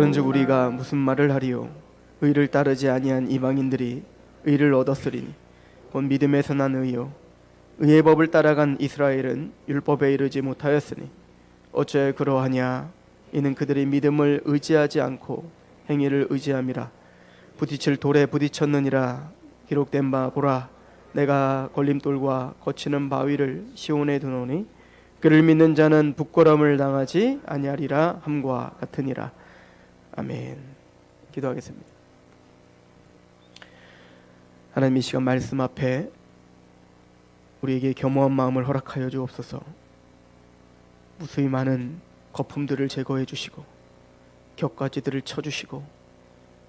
그런즉 우리가 무슨 말을 하리요? 의를 따르지 아니한 이방인들이 의를 얻었으리니 곧 믿음에서 난 의요 의의 법을 따라간 이스라엘은 율법에 이르지 못하였으니 어찌하여 그러하냐? 이는 그들이 믿음을 의지하지 않고 행위를 의지함이라. 부딪힐 돌에 부딪혔느니라. 기록된 바 보라, 내가 걸림돌과 거치는 바위를 시온에 두노니 그를 믿는 자는 부끄러움을 당하지 아니하리라 함과 같으니라. 아멘. 기도하겠습니다. 하나님, 이 시간 말씀 앞에 우리에게 겸허한 마음을 허락하여 주옵소서. 무수히 많은 거품들을 제거해 주시고 격가지들을 쳐주시고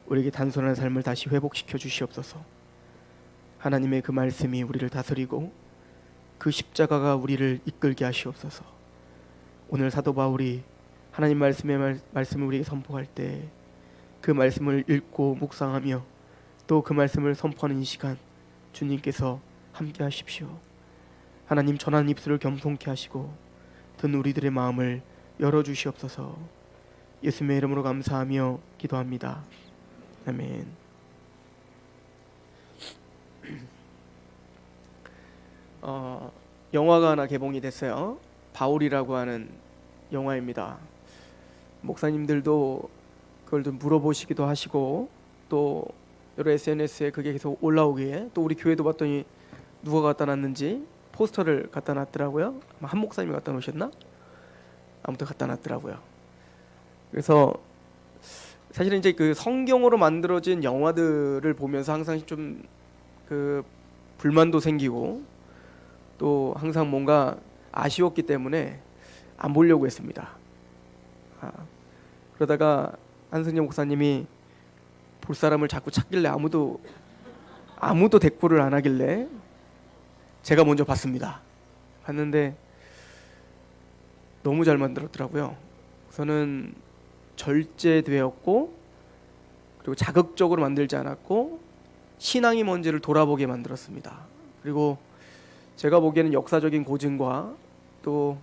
우리에게 단순한 삶을 다시 회복시켜 주시옵소서. 하나님의 그 말씀이 우리를 다스리고 그 십자가가 우리를 이끌게 하시옵소서. 오늘 사도 바울이 하나님 말씀을 우리에게 선포할 때 그 말씀을 읽고 묵상하며 또 그 말씀을 선포하는 이 시간 주님께서 함께 하십시오. 하나님, 전하는 입술을 겸손케 하시고 듣는 우리들의 마음을 열어주시옵소서. 예수님의 이름으로 감사하며 기도합니다. 아멘. 영화가 하나 개봉이 됐어요. 바울이라고 하는 영화입니다. 목사님들도 그걸 좀 물어보시기도 하시고 또 여러 SNS에 그게 계속 올라오기에 또 우리 교회도 봤더니 누가 갖다 놨는지 포스터를 갖다 놨더라고요. 한 목사님이 갖다 놓으셨나? 아무튼 갖다 놨더라고요. 그래서 사실은 이제 그 성경으로 만들어진 영화들을 보면서 항상 좀 그 불만도 생기고 또 항상 뭔가 아쉬웠기 때문에 안 보려고 했습니다. 그러다가 한승재 목사님이 볼 사람을 자꾸 찾길래 아무도 대꾸를 안 하길래 제가 먼저 봤습니다. 봤는데 너무 잘 만들었더라고요. 우선은 절제되었고 그리고 자극적으로 만들지 않았고 신앙이 뭔지를 돌아보게 만들었습니다. 그리고 제가 보기에는 역사적인 고증과 또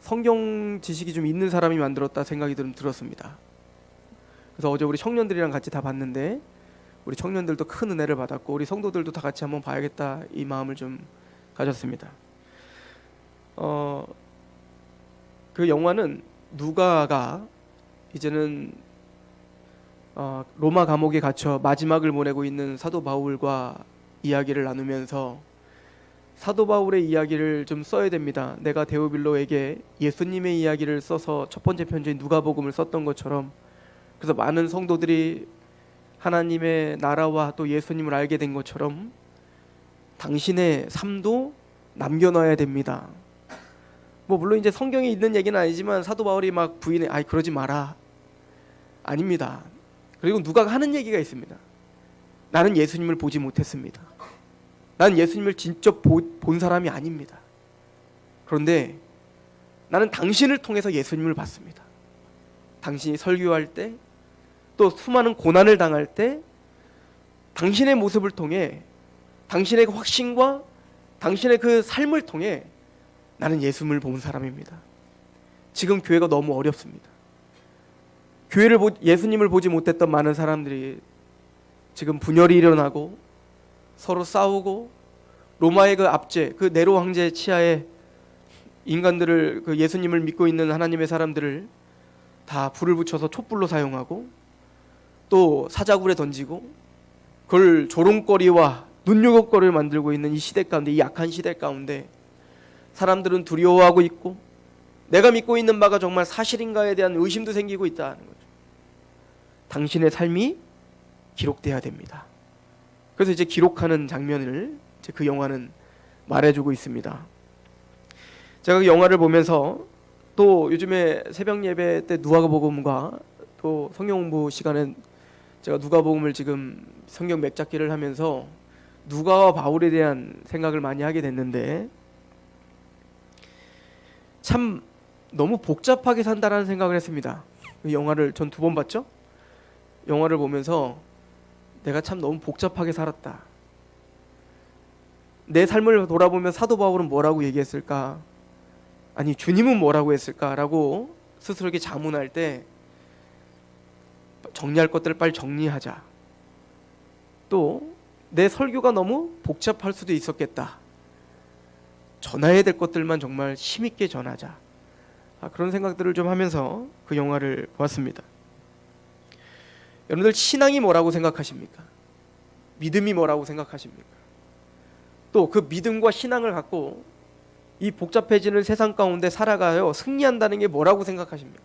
성경 지식이 좀 있는 사람이 만들었다 생각이 좀 들었습니다. 그래서 어제 우리 청년들이랑 같이 다 봤는데 우리 청년들도 큰 은혜를 받았고 우리 성도들도 다 같이 한번 봐야겠다 이 마음을 좀 가졌습니다. 그 영화는 누가가 이제는 로마 감옥에 갇혀 마지막을 보내고 있는 사도 바울과 이야기를 나누면서 사도 바울의 이야기를 좀 써야 됩니다. 내가 데오빌로에게 예수님의 이야기를 써서 첫 번째 편지인 누가복음을 썼던 것처럼 그래서 많은 성도들이 하나님의 나라와 또 예수님을 알게 된 것처럼 당신의 삶도 남겨놔야 됩니다. 뭐 물론 이제 성경에 있는 얘기는 아니지만 사도 바울이 막 부인해 그러지 마라. 아닙니다. 그리고 누가 하는 얘기가 있습니다. 나는 예수님을 보지 못했습니다. 나는 예수님을 직접 본 사람이 아닙니다. 그런데 나는 당신을 통해서 예수님을 봤습니다. 당신이 설교할 때 또 수많은 고난을 당할 때 당신의 모습을 통해 당신의 확신과 당신의 그 삶을 통해 나는 예수님을 본 사람입니다. 지금 교회가 너무 어렵습니다. 예수님을 보지 못했던 많은 사람들이 지금 분열이 일어나고 서로 싸우고 로마의 그 압제, 그 네로 황제 치하에 인간들을 그 예수님을 믿고 있는 하나님의 사람들을 다 불을 붙여서 촛불로 사용하고 또 사자굴에 던지고 그걸 조롱거리와 눈요격거리를 만들고 있는 이 시대 가운데, 이 약한 시대 가운데 사람들은 두려워하고 있고 내가 믿고 있는 바가 정말 사실인가에 대한 의심도 생기고 있다는 거죠. 당신의 삶이 기록돼야 됩니다. 그래서 이제 기록하는 장면을 이제 그 영화는 말해주고 있습니다. 제가 그 영화를 보면서 또 요즘에 새벽 예배 때 누가복음과 또 성경 공부 시간에 제가 누가복음을 지금 성경 맥잡기를 하면서 누가와 바울에 대한 생각을 많이 하게 됐는데 참 너무 복잡하게 산다라는 생각을 했습니다. 이 영화를 전 2번 봤죠. 영화를 보면서 내가 참 너무 복잡하게 살았다. 내 삶을 돌아보면 사도 바울은 뭐라고 얘기했을까? 아니 주님은 뭐라고 했을까라고 스스로에게 자문할 때 정리할 것들을 빨리 정리하자. 또 내 설교가 너무 복잡할 수도 있었겠다. 전해야 될 것들만 정말 힘있게 전하자. 그런 생각들을 좀 하면서 그 영화를 보았습니다. 여러분들 신앙이 뭐라고 생각하십니까? 믿음이 뭐라고 생각하십니까? 또 그 믿음과 신앙을 갖고 이 복잡해지는 세상 가운데 살아가요 승리한다는 게 뭐라고 생각하십니까?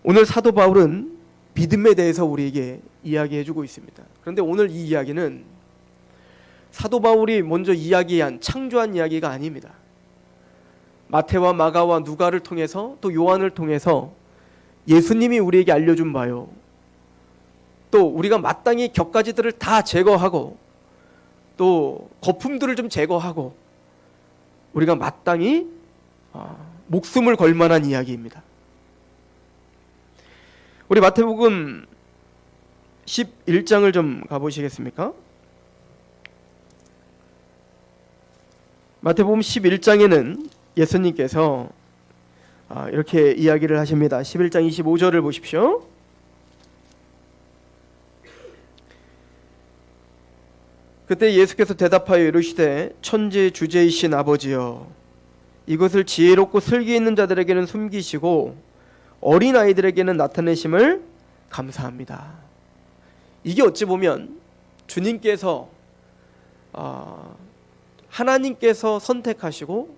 오늘 사도 바울은 믿음에 대해서 우리에게 이야기해주고 있습니다. 그런데 오늘 이 이야기는 사도 바울이 먼저 이야기한 창조한 이야기가 아닙니다. 마태와 마가와 누가를 통해서 또 요한을 통해서 예수님이 우리에게 알려준 바요. 또 우리가 마땅히 격가지들을 다 제거하고 또 거품들을 좀 제거하고 우리가 마땅히 목숨을 걸 만한 이야기입니다. 우리 마태복음 11장을 좀 가보시겠습니까? 마태복음 11장에는 예수님께서 이렇게 이야기를 하십니다. 11장 25절을 보십시오. 그때 예수께서 대답하여 이르시되 천지 주제이신 아버지여 이것을 지혜롭고 슬기 있는 자들에게는 숨기시고 어린아이들에게는 나타내심을 감사합니다. 이게 어찌 보면 주님께서 하나님께서 선택하시고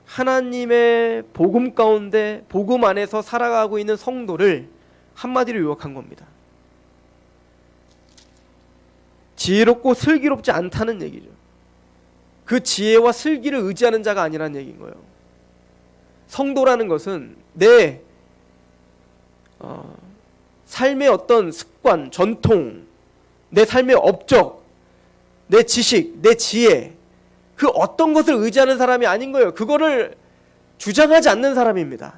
하나님의 복음 가운데 복음 안에서 살아가고 있는 성도를 한마디로 요약한 겁니다. 지혜롭고 슬기롭지 않다는 얘기죠. 그 지혜와 슬기를 의지하는 자가 아니라는 얘기인 거예요. 성도라는 것은 내 삶의 어떤 습관, 전통, 내 삶의 업적, 내 지식, 내 지혜 그 어떤 것을 의지하는 사람이 아닌 거예요. 그거를 주장하지 않는 사람입니다.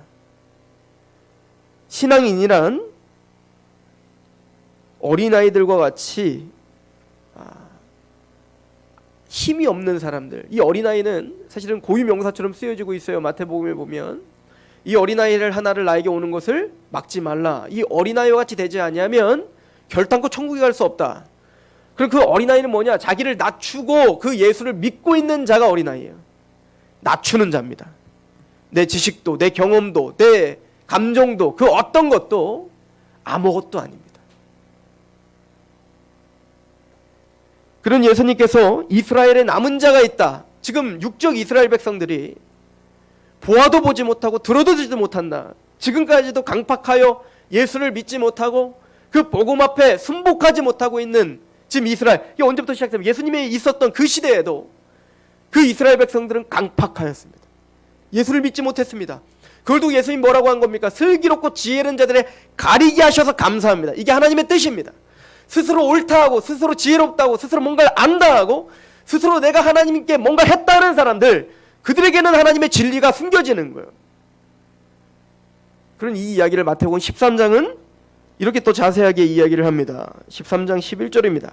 신앙인이란 어린아이들과 같이 힘이 없는 사람들. 이 어린아이는 사실은 고유명사처럼 쓰여지고 있어요. 마태복음에 보면 이 어린아이를 하나를 나에게 오는 것을 막지 말라. 이 어린아이와 같이 되지 아니하면 결단코 천국에 갈 수 없다. 그리고 그 어린아이는 뭐냐? 자기를 낮추고 그 예수를 믿고 있는 자가 어린아이예요. 낮추는 자입니다. 내 지식도 내 경험도 내 감정도 그 어떤 것도 아무것도 아닙니다. 그런 예수님께서 이스라엘에 남은 자가 있다. 지금 육적 이스라엘 백성들이 보아도 보지 못하고 들어도 듣지도 못한다. 지금까지도 강팍하여 예수를 믿지 못하고 그 복음 앞에 순복하지 못하고 있는 지금 이스라엘. 이게 언제부터 시작되면 예수님이 있었던 그 시대에도 그 이스라엘 백성들은 강팍하였습니다. 예수를 믿지 못했습니다. 그걸 두고 예수님이 뭐라고 한 겁니까? 슬기롭고 지혜로운 자들의 가리게 하셔서 감사합니다. 이게 하나님의 뜻입니다. 스스로 옳다하고 스스로 지혜롭다고 스스로 뭔가를 안다하고 스스로 내가 하나님께 뭔가 했다는 사람들 그들에게는 하나님의 진리가 숨겨지는 거예요. 그런 이 이야기를 마태복음 13장은 이렇게 또 자세하게 이야기를 합니다. 13장 11절입니다.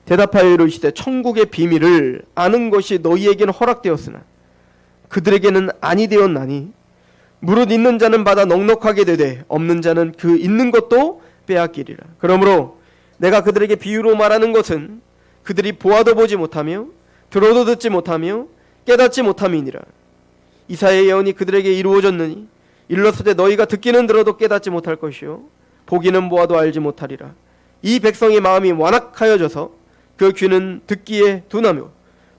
대답하여 이르시되 천국의 비밀을 아는 것이 너희에게는 허락되었으나 그들에게는 아니 되었나니 무릇 있는 자는 받아 넉넉하게 되되 없는 자는 그 있는 것도 빼앗기리라. 그러므로 내가 그들에게 비유로 말하는 것은 그들이 보아도 보지 못하며 들어도 듣지 못하며 깨닫지 못함이니라. 이사야의 예언이 그들에게 이루어졌느니 일렀을 너희가 듣기는 들어도 깨닫지 못할 것이요 보기는 보아도 알지 못하리라. 이 백성의 마음이 완악하여져서 그 귀는 듣기에 둔하며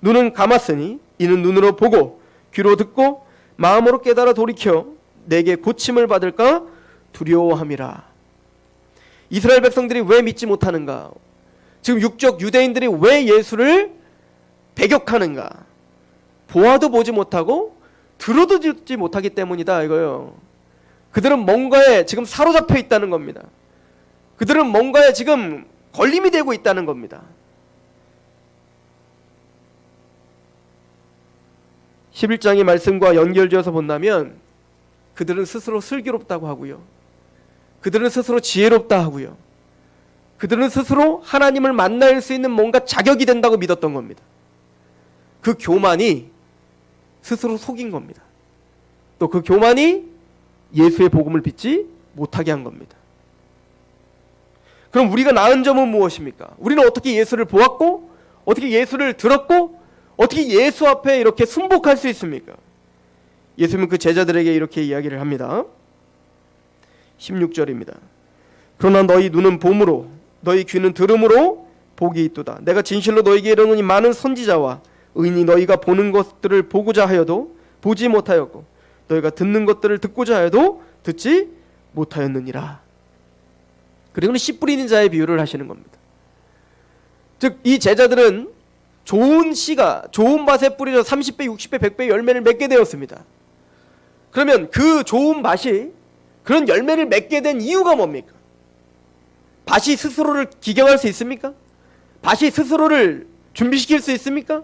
눈은 감았으니 이는 눈으로 보고 귀로 듣고 마음으로 깨달아 돌이켜 내게 고침을 받을까 두려워함이라. 이스라엘 백성들이 왜 믿지 못하는가? 지금 육적 유대인들이 왜 예수를 배격하는가? 보아도 보지 못하고 들어도 듣지 못하기 때문이다 이거예요. 그들은 뭔가에 지금 사로잡혀 있다는 겁니다. 그들은 뭔가에 지금 걸림이 되고 있다는 겁니다. 11장의 말씀과 연결지어서 본다면 그들은 스스로 슬기롭다고 하고요. 그들은 스스로 지혜롭다 하고요. 그들은 스스로 하나님을 만날 수 있는 뭔가 자격이 된다고 믿었던 겁니다. 그 교만이 스스로 속인 겁니다. 또 그 교만이 예수의 복음을 믿지 못하게 한 겁니다. 그럼 우리가 나은 점은 무엇입니까? 우리는 어떻게 예수를 보았고 어떻게 예수를 들었고 어떻게 예수 앞에 이렇게 순복할 수 있습니까? 예수님은 그 제자들에게 이렇게 이야기를 합니다. 16절입니다. 그러나 너희 눈은 봄으로 너희 귀는 들음으로 복이 있도다. 내가 진실로 너희에게 이르노니 많은 선지자와 의인이 너희가 보는 것들을 보고자 하여도 보지 못하였고 너희가 듣는 것들을 듣고자 하여도 듣지 못하였느니라. 그리고는 씨 뿌리는 자의 비유를 하시는 겁니다. 즉 이 제자들은 좋은 씨가 좋은 밭에 뿌려져 30배, 60배, 100배 열매를 맺게 되었습니다. 그러면 그 좋은 밭이 그런 열매를 맺게 된 이유가 뭡니까? 밭이 스스로를 기경할 수 있습니까? 밭이 스스로를 준비시킬 수 있습니까?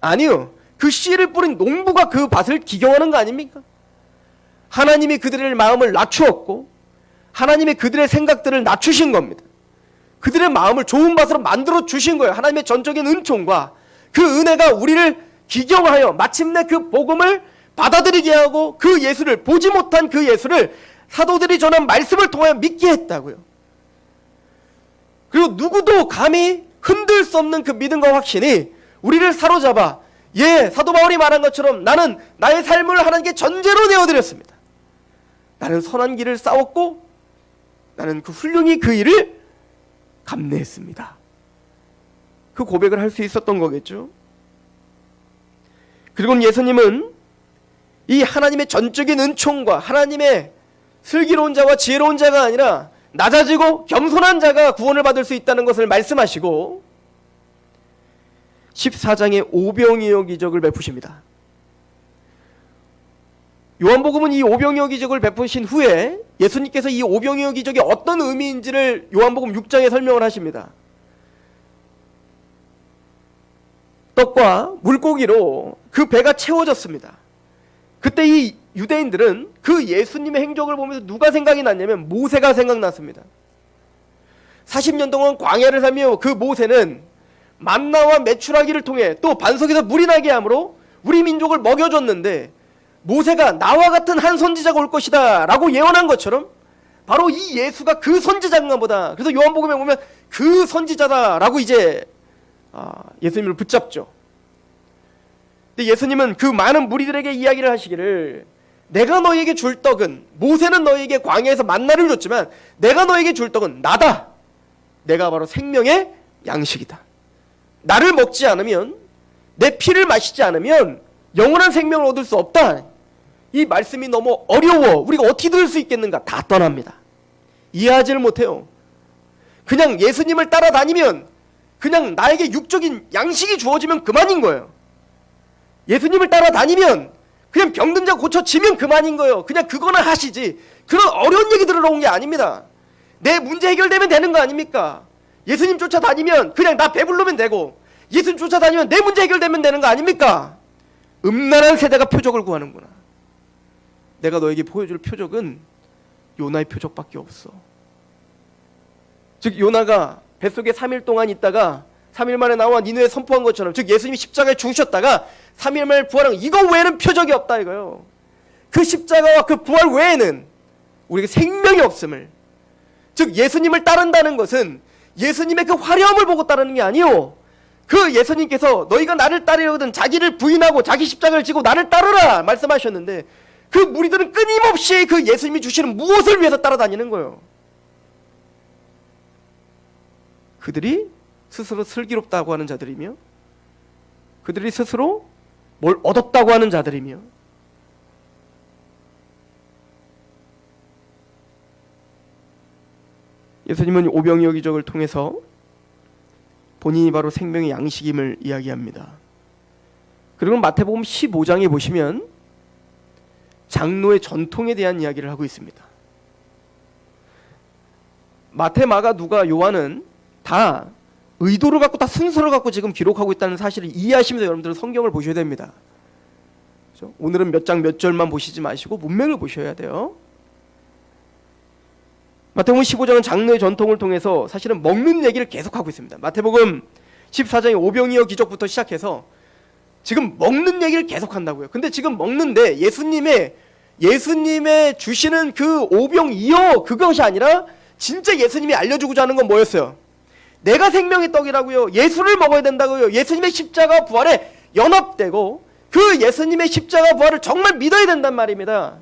아니요. 그 씨를 뿌린 농부가 그 밭을 기경하는 거 아닙니까? 하나님이 그들의 마음을 낮추었고 하나님이 그들의 생각들을 낮추신 겁니다. 그들의 마음을 좋은 밭으로 만들어 주신 거예요. 하나님의 전적인 은총과 그 은혜가 우리를 기경하여 마침내 그 복음을 받아들이게 하고 그 예수를 보지 못한 그 예수를 사도들이 전한 말씀을 통하여 믿게 했다고요. 그리고 누구도 감히 흔들 수 없는 그 믿음과 확신이 우리를 사로잡아 사도 바울이 말한 것처럼 나는 나의 삶을 하나님께 전제로 내어드렸습니다. 나는 선한 길을 싸웠고 나는 그 훌륭히 그 일을 감내했습니다. 그 고백을 할 수 있었던 거겠죠. 그리고 예수님은 이 하나님의 전적인 은총과 하나님의 슬기로운 자와 지혜로운 자가 아니라 낮아지고 겸손한 자가 구원을 받을 수 있다는 것을 말씀하시고 14장에 오병이어 기적을 베푸십니다. 요한복음은 이 오병이어 기적을 베푸신 후에 예수님께서 이 오병이어 기적이 어떤 의미인지를 요한복음 6장에 설명을 하십니다. 떡과 물고기로 그 배가 채워졌습니다. 그때 이 유대인들은 그 예수님의 행적을 보면서 누가 생각이 났냐면 모세가 생각났습니다. 40년 동안 광야를 살며 그 모세는 만나와 메추라기를 통해 또 반석에서 물이 나게 함으로 우리 민족을 먹여줬는데 모세가 나와 같은 한 선지자가 올 것이다 라고 예언한 것처럼 바로 이 예수가 그 선지자인가 보다. 그래서 요한복음에 보면 그 선지자다 라고 이제 예수님을 붙잡죠. 근데 예수님은 그 많은 무리들에게 이야기를 하시기를 내가 너희에게 줄 떡은 모세는 너희에게 광야에서 만나를 줬지만 내가 너희에게 줄 떡은 나다. 내가 바로 생명의 양식이다. 나를 먹지 않으면 내 피를 마시지 않으면 영원한 생명을 얻을 수 없다. 이 말씀이 너무 어려워. 우리가 어떻게 들을 수 있겠는가? 다 떠납니다. 이해하지를 못해요. 그냥 예수님을 따라다니면 그냥 나에게 육적인 양식이 주어지면 그만인 거예요. 예수님을 따라다니면 그냥 병든 자 고쳐지면 그만인 거예요. 그냥 그거나 하시지. 그런 어려운 얘기 들으러 온 게 아닙니다. 내 문제 해결되면 되는 거 아닙니까? 예수님 쫓아다니면 그냥 나 배부르면 되고 예수님 쫓아다니면 내 문제 해결되면 되는 거 아닙니까? 음란한 세대가 표적을 구하는구나. 내가 너에게 보여줄 표적은 요나의 표적밖에 없어. 즉 요나가 뱃속에 3일 동안 있다가 3일 만에 나와 니느웨에 선포한 것처럼 즉 예수님이 십자가에 죽으셨다가 3일 만에 부활한 이거 외에는 표적이 없다 이거요. 그 십자가와 그 부활 외에는 우리에게 생명이 없음을 즉 예수님을 따른다는 것은 예수님의 그 화려함을 보고 따르는 게 아니요. 그 예수님께서 너희가 나를 따르거든 자기를 부인하고 자기 십자가를 지고 나를 따르라 말씀하셨는데 그 무리들은 끊임없이 그 예수님이 주시는 무엇을 위해서 따라다니는 거예요. 그들이 스스로 슬기롭다고 하는 자들이며 그들이 스스로 뭘 얻었다고 하는 자들이며 예수님은 오병이어 기적을 통해서 본인이 바로 생명의 양식임을 이야기합니다. 그리고 마태복음 15장에 보시면 장로의 전통에 대한 이야기를 하고 있습니다. 마태, 마가, 누가, 요한은 다 의도를 갖고 다 순서를 갖고 지금 기록하고 있다는 사실을 이해하시면서 여러분들은 성경을 보셔야 됩니다. 그렇죠? 오늘은 몇 장 몇 절만 보시지 마시고 문맥을 보셔야 돼요. 마태복음 15장은 장로의 전통을 통해서 사실은 먹는 얘기를 계속하고 있습니다. 마태복음 14장의 오병이어 기적부터 시작해서 지금 먹는 얘기를 계속한다고요. 근데 지금 먹는데 예수님의 예수님의 주시는 그 오병이어 그것이 아니라 진짜 예수님이 알려주고자 하는 건 뭐였어요? 내가 생명의 떡이라고요. 예수를 먹어야 된다고요. 예수님의 십자가 부활에 연합되고 그 예수님의 십자가 부활을 정말 믿어야 된단 말입니다.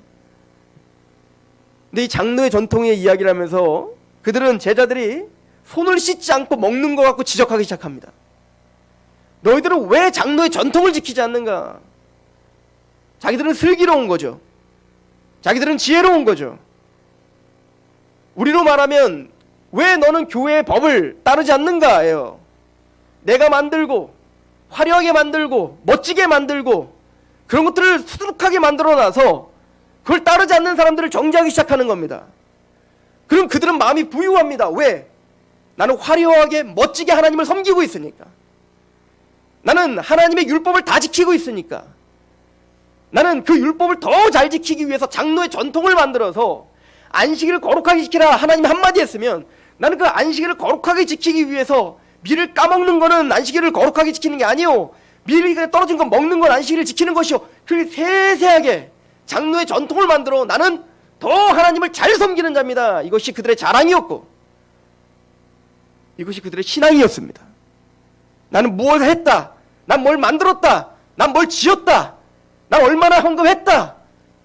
근데 이 장로의 전통의 이야기를 하면서 그들은 제자들이 손을 씻지 않고 먹는 것 갖고 지적하기 시작합니다. 너희들은 왜 장로의 전통을 지키지 않는가? 자기들은 슬기로운 거죠. 자기들은 지혜로운 거죠. 우리로 말하면 왜 너는 교회의 법을 따르지 않는가예요. 내가 만들고 화려하게 만들고 멋지게 만들고 그런 것들을 수두룩하게 만들어놔서 그걸 따르지 않는 사람들을 정죄하기 시작하는 겁니다. 그럼 그들은 마음이 부유합니다. 왜? 나는 화려하게 멋지게 하나님을 섬기고 있으니까. 나는 하나님의 율법을 다 지키고 있으니까. 나는 그 율법을 더 잘 지키기 위해서 장로의 전통을 만들어서 안식일을 거룩하게 지키라 하나님이 한마디 했으면 나는 그 안식일을 거룩하게 지키기 위해서 밀을 까먹는 거는 안식일을 거룩하게 지키는 게 아니요, 밀이 떨어진 거 먹는 건 안식일을 지키는 것이요, 그렇게 세세하게 장로의 전통을 만들어 나는 더 하나님을 잘 섬기는 자입니다. 이것이 그들의 자랑이었고 이것이 그들의 신앙이었습니다. 나는 무엇을 했다, 난 뭘 만들었다, 난 뭘 지었다, 난 얼마나 헌금했다,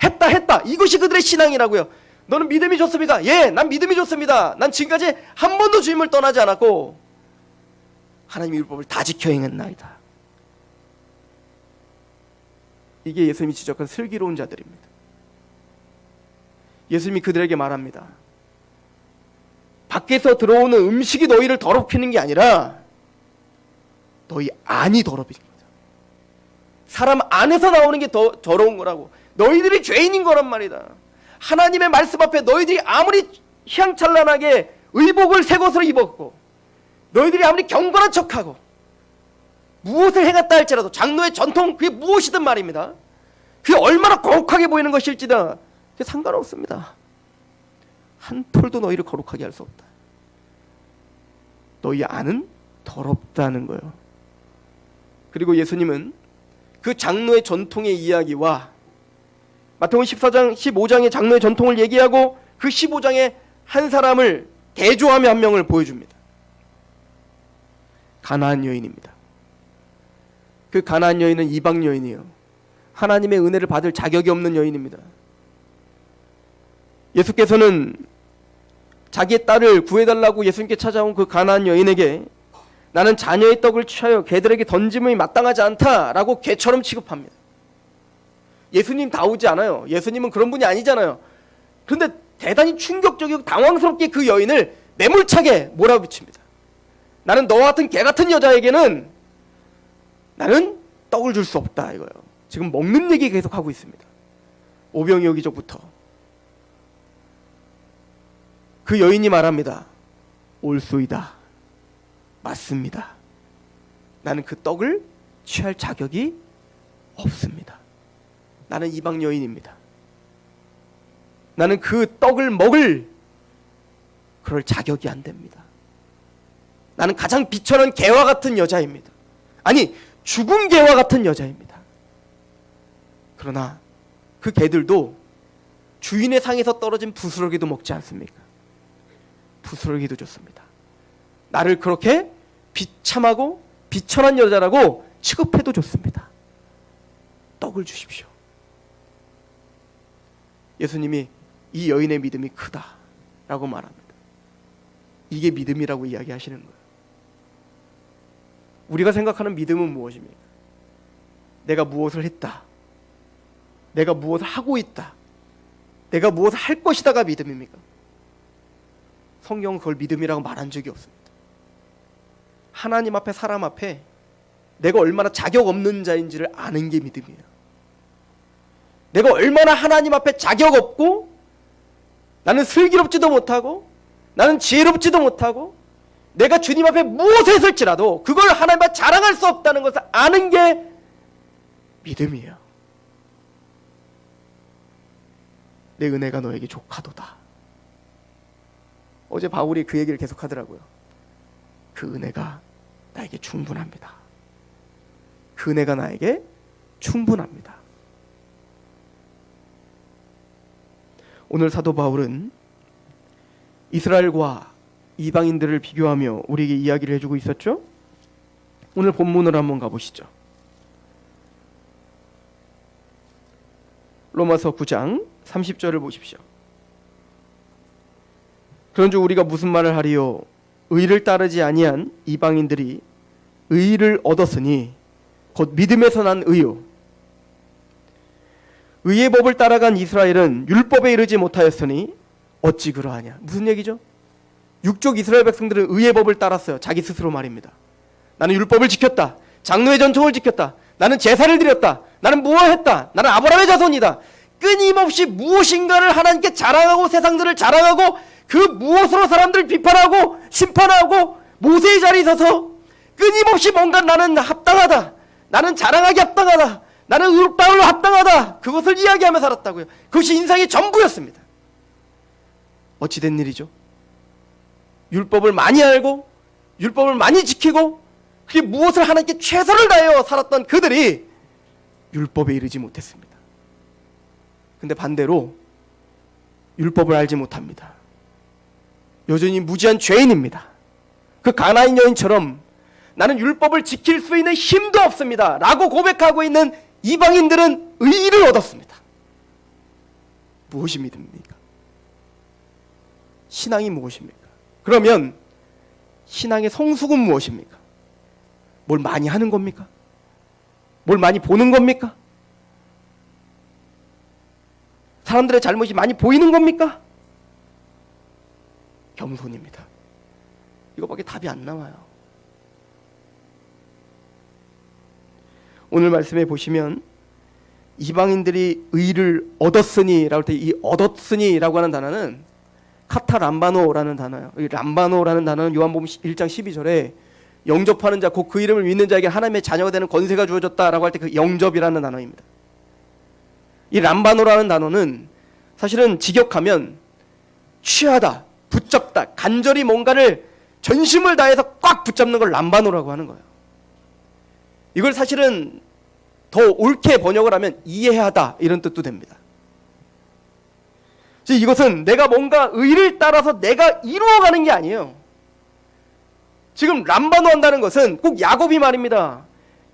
했다. 이것이 그들의 신앙이라고요. 너는 믿음이 좋습니까? 예, 난 믿음이 좋습니다. 난 지금까지 한 번도 주님을 떠나지 않았고 하나님의 율법을 다 지켜 행했나이다. 이게 예수님이 지적한 슬기로운 자들입니다. 예수님이 그들에게 말합니다. 밖에서 들어오는 음식이 너희를 더럽히는 게 아니라 너희 안이 더럽히는 거다. 사람 안에서 나오는 게 더 더러운 거라고. 너희들이 죄인인 거란 말이다. 하나님의 말씀 앞에 너희들이 아무리 희양찬란하게 의복을 새 것으로 입었고 너희들이 아무리 경건한 척하고 무엇을 행했다 할지라도 장로의 전통 그게 무엇이든 말입니다. 그게 얼마나 거룩하게 보이는 것일지다 그게 상관없습니다. 한 톨도 너희를 거룩하게 할 수 없다. 너희 안은 더럽다는 거예요. 그리고 예수님은 그 장로의 전통의 이야기와 마태복음 14장 15장의 장로의 전통을 얘기하고 그 15장에 한 사람을 대조하며 한 명을 보여줍니다. 가나안 여인입니다. 그 가나안 여인은 이방 여인이에요. 하나님의 은혜를 받을 자격이 없는 여인입니다. 예수께서는 자기의 딸을 구해달라고 예수님께 찾아온 그 가나안 여인에게 나는 자녀의 떡을 취하여 개들에게 던짐이 마땅하지 않다라고 개처럼 취급합니다. 예수님 다우지 않아요. 예수님은 그런 분이 아니잖아요. 그런데 대단히 충격적이고 당황스럽게 그 여인을 매몰차게 몰아붙입니다. 나는 너와 같은 개 같은 여자에게는 나는 떡을 줄 수 없다 이거예요. 지금 먹는 얘기 계속 하고 있습니다. 오병이어 기적부터. 그 여인이 말합니다. 옳소이다. 맞습니다. 나는 그 떡을 취할 자격이 없습니다. 나는 이방 여인입니다. 나는 그 떡을 먹을 그럴 자격이 안 됩니다. 나는 가장 비천한 개와 같은 여자입니다. 아니, 죽은 개와 같은 여자입니다. 그러나 그 개들도 주인의 상에서 떨어진 부스러기도 먹지 않습니까? 부스러기도 좋습니다. 나를 그렇게 비참하고 비천한 여자라고 취급해도 좋습니다. 떡을 주십시오. 예수님이 이 여인의 믿음이 크다라고 말합니다. 이게 믿음이라고 이야기하시는 거예요. 우리가 생각하는 믿음은 무엇입니까? 내가 무엇을 했다, 내가 무엇을 하고 있다, 내가 무엇을 할 것이다가 믿음입니까? 성경은 그걸 믿음이라고 말한 적이 없습니다. 하나님 앞에 사람 앞에 내가 얼마나 자격 없는 자인지를 아는 게 믿음이에요. 내가 얼마나 하나님 앞에 자격 없고 나는 슬기롭지도 못하고 나는 지혜롭지도 못하고 내가 주님 앞에 무엇을 했을지라도 그걸 하나님 앞에 자랑할 수 없다는 것을 아는 게 믿음이에요. 내 은혜가 너에게 족하도다. 어제 바울이 그 얘기를 계속 하더라고요. 그 은혜가 나에게 충분합니다. 그 은혜가 나에게 충분합니다. 오늘 사도 바울은 이스라엘과 이방인들을 비교하며 우리에게 이야기를 해주고 있었죠. 오늘 본문으로 한번 가보시죠. 로마서 9장 30절을 보십시오. 그런즉 우리가 무슨 말을 하리요? 의를 따르지 아니한 이방인들이 의를 얻었으니 곧 믿음에서 난 의요. 의의 법을 따라간 이스라엘은 율법에 이르지 못하였으니 어찌 그러하냐. 무슨 얘기죠? 육족 이스라엘 백성들은 의의 법을 따랐어요. 자기 스스로 말입니다. 나는 율법을 지켰다. 장로의 전통을 지켰다. 나는 제사를 드렸다. 나는 무엇했다. 나는 아브라함의 자손이다. 끊임없이 무엇인가를 하나님께 자랑하고 세상들을 자랑하고 그 무엇으로 사람들을 비판하고 심판하고 모세의 자리에 서서 끊임없이 뭔가 나는 합당하다. 나는 자랑하기 합당하다. 나는 의롭다울로 합당하다. 그것을 이야기하며 살았다고요. 그것이 인생의 전부였습니다. 어찌 된 일이죠? 율법을 많이 알고 율법을 많이 지키고 그게 무엇을 하나님께 최선을 다하여 살았던 그들이 율법에 이르지 못했습니다. 근데 반대로 율법을 알지 못합니다. 여전히 무지한 죄인입니다. 그 가나안 여인처럼 나는 율법을 지킬 수 있는 힘도 없습니다 라고 고백하고 있는 이방인들은 의를 얻었습니다. 무엇이 믿음입니까? 신앙이 무엇입니까? 그러면 신앙의 성숙은 무엇입니까? 뭘 많이 하는 겁니까? 뭘 많이 보는 겁니까? 사람들의 잘못이 많이 보이는 겁니까? 겸손입니다. 이거밖에 답이 안 나와요. 오늘 말씀에 보시면 이방인들이 의를 얻었으니 라고 할 때 이 얻었으니라고 하는 단어는 카타람바노라는 단어예요. 이 람바노라는 단어는 요한복음 1장 12절에 영접하는 자, 곧 그 이름을 믿는 자에게 하나님의 자녀가 되는 권세가 주어졌다라고 할 때 그 영접이라는 단어입니다. 이 람바노라는 단어는 사실은 직역하면 취하다, 붙잡다, 간절히 뭔가를 전심을 다해서 꽉 붙잡는 걸 람바노라고 하는 거예요. 이걸 사실은 더 옳게 번역을 하면 이해하다 이런 뜻도 됩니다. 이것은 내가 뭔가 의를 따라서 내가 이루어가는 게 아니에요. 지금 람바노 한다는 것은 꼭 야곱이 말입니다.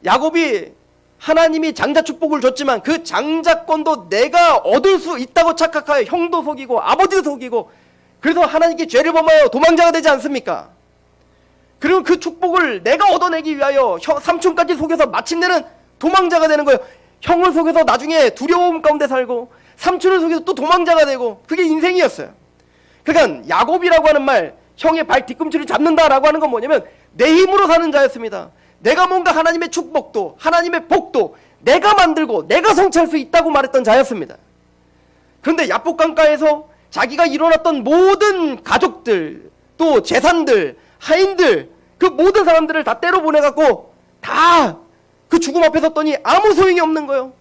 야곱이 하나님이 장자 축복을 줬지만 그 장자권도 내가 얻을 수 있다고 착각하여 형도 속이고 아버지도 속이고 그래서 하나님께 죄를 범하여 도망자가 되지 않습니까? 그리고 그 축복을 내가 얻어내기 위하여 삼촌까지 속여서 마침내는 도망자가 되는 거예요. 형을 속여서 나중에 두려움 가운데 살고 삼촌을 속여서 또 도망자가 되고 그게 인생이었어요. 그러니까 야곱이라고 하는 말, 형의 발 뒤꿈치를 잡는다라고 하는 건 뭐냐면 내 힘으로 사는 자였습니다. 내가 뭔가 하나님의 축복도 하나님의 복도 내가 만들고 내가 성취할 수 있다고 말했던 자였습니다. 그런데 야복강가에서 자기가 일어났던 모든 가족들 또 재산들 하인들 그 모든 사람들을 다 때려 보내갖고 다 그 죽음 앞에 섰더니 아무 소용이 없는 거예요.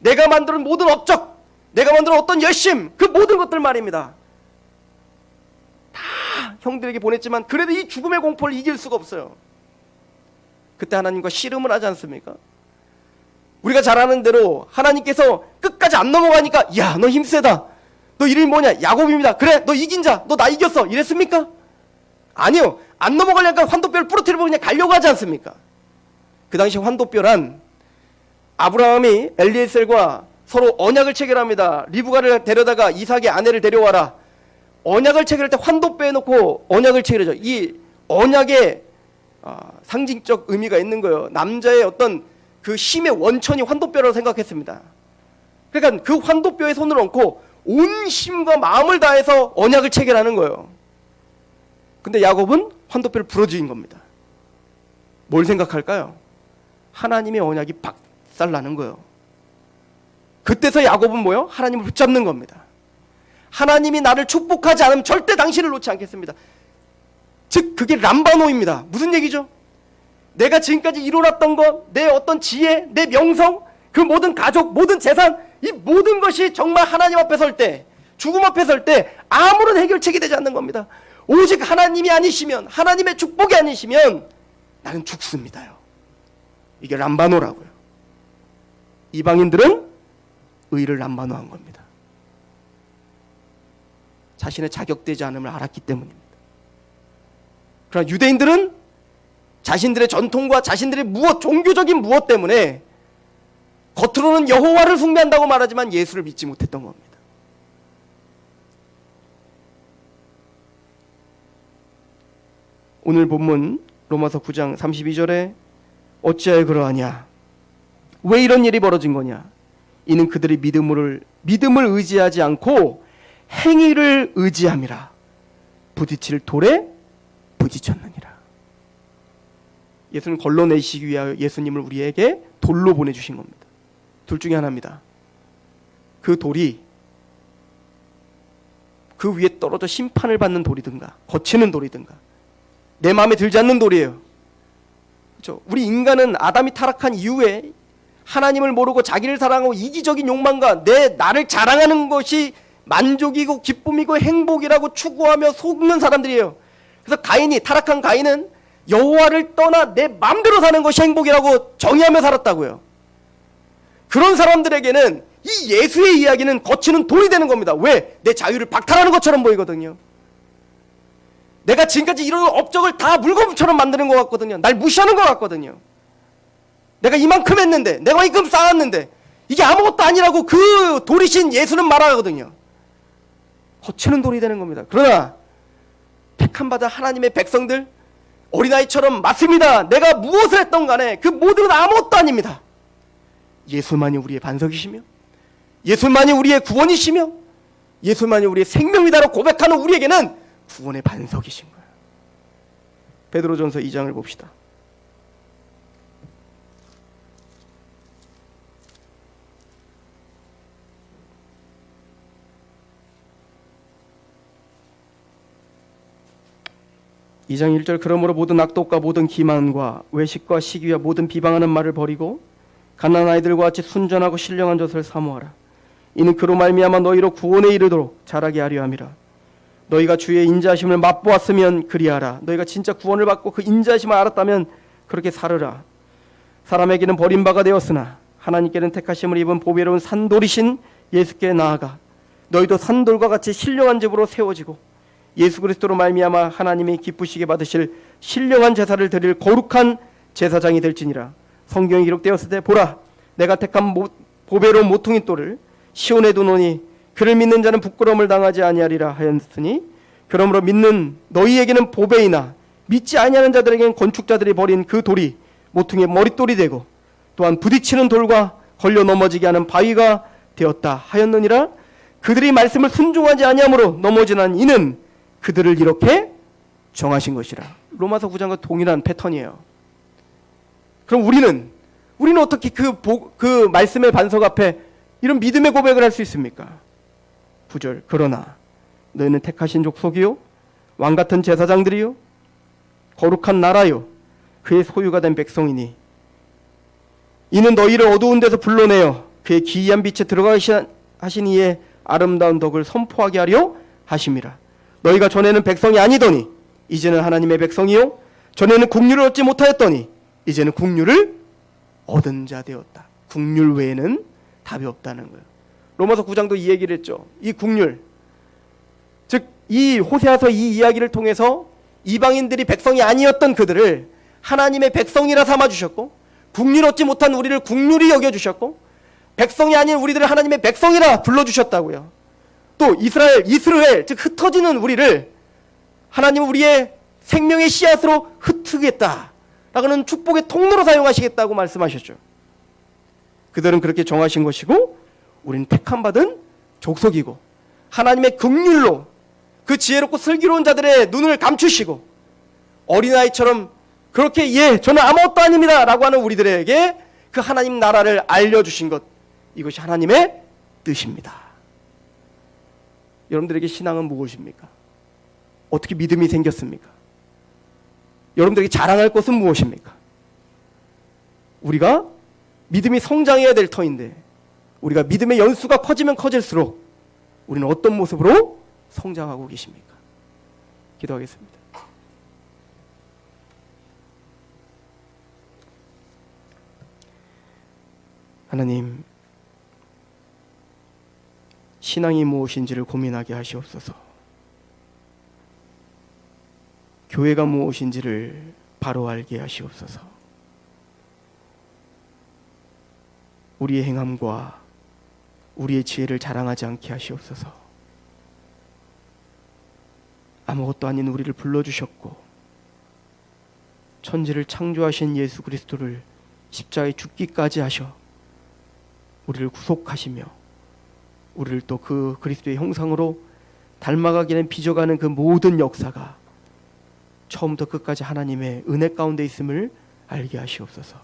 내가 만드는 모든 업적 내가 만드는 어떤 열심 그 모든 것들 말입니다. 다 형들에게 보냈지만 그래도 이 죽음의 공포를 이길 수가 없어요. 그때 하나님과 씨름을 하지 않습니까? 우리가 잘 아는 대로 하나님께서 끝까지 안 넘어가니까 야, 너 힘세다. 너 이름이 뭐냐? 야곱입니다. 그래, 너 이긴 자. 너 나 이겼어. 이랬습니까? 아니요. 안 넘어가려니까 환도뼈를 부러뜨리고 그냥 가려고 하지 않습니까? 그 당시 환도뼈란 아브라함이 엘리에셀과 서로 언약을 체결합니다. 리브가를 데려다가 이삭의 아내를 데려와라. 언약을 체결할 때 환도뼈에 놓고 언약을 체결하죠. 이 언약의 상징적 의미가 있는 거예요. 남자의 어떤 그 힘의 원천이 환도뼈라고 생각했습니다. 그러니까 그 환도뼈에 손을 얹고 온 힘과 마음을 다해서 언약을 체결하는 거예요. 근데 야곱은 환도뼈를 부러뜨린 겁니다. 뭘 생각할까요? 하나님의 언약이 박살나는 거예요. 그때서 야곱은 뭐예요? 하나님을 붙잡는 겁니다. 하나님이 나를 축복하지 않으면 절대 당신을 놓지 않겠습니다. 즉 그게 람바노입니다. 무슨 얘기죠? 내가 지금까지 이뤄놨던 것, 내 어떤 지혜, 내 명성, 그 모든 가족, 모든 재산, 이 모든 것이 정말 하나님 앞에 설 때, 죽음 앞에 설 때 아무런 해결책이 되지 않는 겁니다. 오직 하나님이 아니시면, 하나님의 축복이 아니시면 나는 죽습니다요. 이게 람바노라고요. 이방인들은 의를 람바노한 겁니다. 자신의 자격되지 않음을 알았기 때문입니다. 그러나 유대인들은 자신들의 전통과 자신들의 종교적인 무엇 때문에 겉으로는 여호와를 숭배한다고 말하지만 예수를 믿지 못했던 겁니다. 오늘 본문 로마서 9장 32절에 어찌하여 그러하냐? 왜 이런 일이 벌어진 거냐? 이는 그들이 믿음을 의지하지 않고 행위를 의지함이라. 부딪힐 돌에 부딪혔느니라. 예수는 걸러내시기 위하여 예수님을 우리에게 돌로 보내주신 겁니다. 둘 중에 하나입니다. 그 돌이 그 위에 떨어져 심판을 받는 돌이든가 거치는 돌이든가 내 마음에 들지 않는 돌이에요. 그렇죠? 우리 인간은 아담이 타락한 이후에 하나님을 모르고 자기를 사랑하고 이기적인 욕망과 나를 자랑하는 것이 만족이고 기쁨이고 행복이라고 추구하며 속는 사람들이에요. 그래서 타락한 가인은 여호와를 떠나 내 마음대로 사는 것이 행복이라고 정의하며 살았다고요. 그런 사람들에게는 이 예수의 이야기는 거치는 돌이 되는 겁니다. 왜? 내 자유를 박탈하는 것처럼 보이거든요. 내가 지금까지 이런 업적을 다 물건처럼 만드는 것 같거든요. 날 무시하는 것 같거든요. 내가 이만큼 했는데, 내가 이만큼 쌓았는데 이게 아무것도 아니라고 그 돌이신 예수는 말하거든요. 거치는 돌이 되는 겁니다. 그러나 택함받은 하나님의 백성들, 어린아이처럼 맞습니다. 내가 무엇을 했던 간에 그 모든 건 아무것도 아닙니다. 예수만이 우리의 반석이시며 예수만이 우리의 구원이시며 예수만이 우리의 생명이다라고 고백하는 우리에게는 구원의 반석이신 거예요. 베드로전서 2장을 봅시다. (2장 1절) 그러므로 모든 악독과 모든 기만과 외식과 시기와 모든 비방하는 말을 버리고 갓난 아이들과 같이 순전하고 신령한 젖을 사모하라. 이는 그로 말미암아 너희로 구원에 이르도록 자라게 하려 함이라. 너희가 주의 인자하심을 맛보았으면 그리하라. 너희가 진짜 구원을 받고 그 인자하심을 알았다면 그렇게 살으라. 사람에게는 버림바가 되었으나 하나님께는 택하심을 입은 보배로운 산돌이신 예수께 나아가 너희도 산돌과 같이 신령한 집으로 세워지고 예수 그리스도로 말미암아 하나님이 기쁘시게 받으실 신령한 제사를 드릴 거룩한 제사장이 될지니라. 성경에 기록되었을 때 보라 내가 택한 보배로운 모퉁이 돌을 시온에 두노니 그를 믿는 자는 부끄러움을 당하지 아니하리라 하였으니 그러므로 믿는 너희에게는 보배이나 믿지 아니하는 자들에게는 건축자들이 버린 그 돌이 모퉁이의 머릿돌이 되고 또한 부딪히는 돌과 걸려 넘어지게 하는 바위가 되었다 하였느니라. 그들이 말씀을 순종하지 아니하므로 넘어지는 이는 그들을 이렇게 정하신 것이라. 로마서 9장과 동일한 패턴이에요. 그럼 우리는 어떻게 그 말씀의 반석 앞에 이런 믿음의 고백을 할 수 있습니까? 9절 그러나 너희는 택하신 족속이요 왕같은 제사장들이요 거룩한 나라요 그의 소유가 된 백성이니 이는 너희를 어두운 데서 불러내어 그의 기이한 빛에 들어가게 하신 이의 아름다운 덕을 선포하게 하려 하심이라. 너희가 전에는 백성이 아니더니 이제는 하나님의 백성이요 전에는 국류를 얻지 못하였더니 이제는 국류를 얻은 자 되었다. 국률 외에는 답이 없다는 거예요. 로마서 9장도 이 얘기를 했죠. 이 국률, 즉 이 호세아서 이 이야기를 통해서 이방인들이 백성이 아니었던 그들을 하나님의 백성이라 삼아주셨고 국률 얻지 못한 우리를 국률이 여겨주셨고 백성이 아닌 우리들을 하나님의 백성이라 불러주셨다고요. 또 이스라엘 즉 흩어지는 우리를 하나님은 우리의 생명의 씨앗으로 흩트겠다라고는 축복의 통로로 사용하시겠다고 말씀하셨죠. 그들은 그렇게 정하신 것이고 우리는 택함받은 족속이고 하나님의 긍휼로 그 지혜롭고 슬기로운 자들의 눈을 감추시고 어린아이처럼 그렇게 저는 아무것도 아닙니다 라고 하는 우리들에게 그 하나님 나라를 알려주신 것, 이것이 하나님의 뜻입니다. 여러분들에게 신앙은 무엇입니까? 어떻게 믿음이 생겼습니까? 여러분들에게 자랑할 것은 무엇입니까? 우리가 믿음이 성장해야 될 터인데 우리가 믿음의 연수가 커지면 커질수록 우리는 어떤 모습으로 성장하고 계십니까? 기도하겠습니다. 하나님, 신앙이 무엇인지를 고민하게 하시옵소서. 교회가 무엇인지를 바로 알게 하시옵소서. 우리의 행함과 우리의 지혜를 자랑하지 않게 하시옵소서. 아무것도 아닌 우리를 불러주셨고 천지를 창조하신 예수 그리스도를 십자가에 죽기까지 하셔 우리를 구속하시며 우리를 또 그 그리스도의 형상으로 닮아가기는 빚어가는 그 모든 역사가 처음부터 끝까지 하나님의 은혜 가운데 있음을 알게 하시옵소서.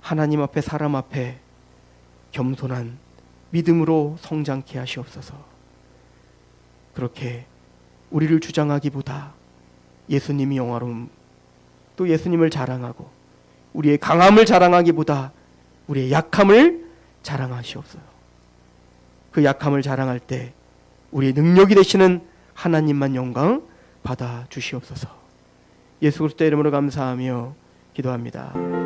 하나님 앞에 사람 앞에 겸손한 믿음으로 성장케 하시옵소서. 그렇게 우리를 주장하기보다 예수님이 영화로움 또 예수님을 자랑하고 우리의 강함을 자랑하기보다 우리의 약함을 자랑하시옵소서. 그 약함을 자랑할 때 우리의 능력이 되시는 하나님만 영광 받아 주시옵소서. 예수 그리스도의 이름으로 감사하며 기도합니다.